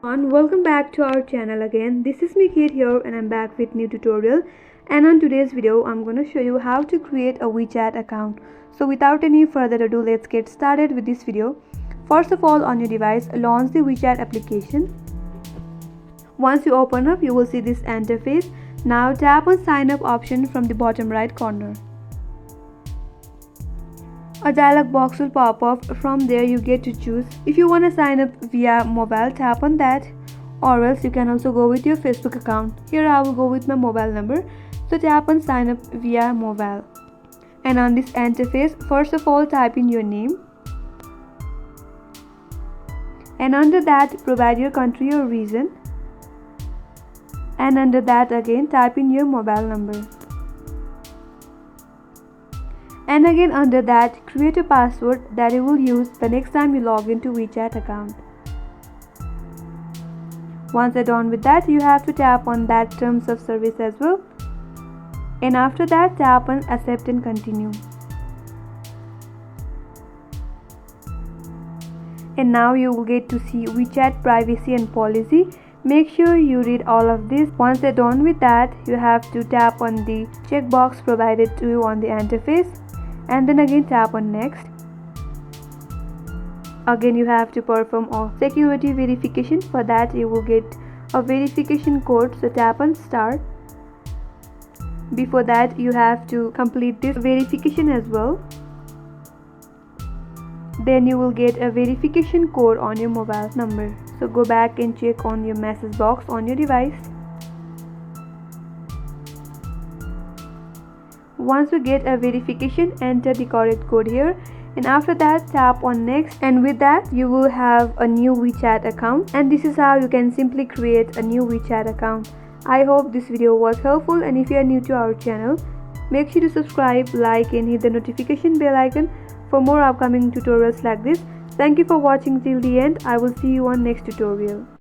And welcome back to our channel again. This is me Kate here and I'm back with new tutorial, and on today's video I'm going to show you how to create a WeChat account. So without any further ado, let's get started with this video. First of all, on your device, launch the WeChat application. Once you open up, you will see this interface. Now tap on sign up option from the bottom right corner. A dialog box will pop up. From there you get to choose if you want to sign up via mobile, tap on that, or else you can also go with your Facebook account. Here I will go with my mobile number, so tap on sign up via mobile. And on this interface, first of all type in your name, and under that provide your country or region, and under that again type in your mobile number. And again under that, create a password that you will use the next time you log into WeChat account. Once you're done with that, you have to tap on that terms of service as well. And after that, tap on accept and continue. And now you will get to see WeChat privacy and policy. Make sure you read all of this. Once you're done with that, you have to tap on the checkbox provided to you on the interface, and then again tap on next. Again you have to perform a security verification. For that you will get a verification code, so tap on start. Before that you have to complete this verification as well. Then you will get a verification code on your mobile number. So go back and check on your message box on your device. Once you get a verification, enter the correct code here, and after that tap on next, and with that you will have a new WeChat account. And this is how you can simply create a new WeChat account. I hope this video was helpful, and if you are new to our channel, make sure to subscribe, like and hit the notification bell icon for more upcoming tutorials like this. Thank you for watching till the end. I will see you on next tutorial.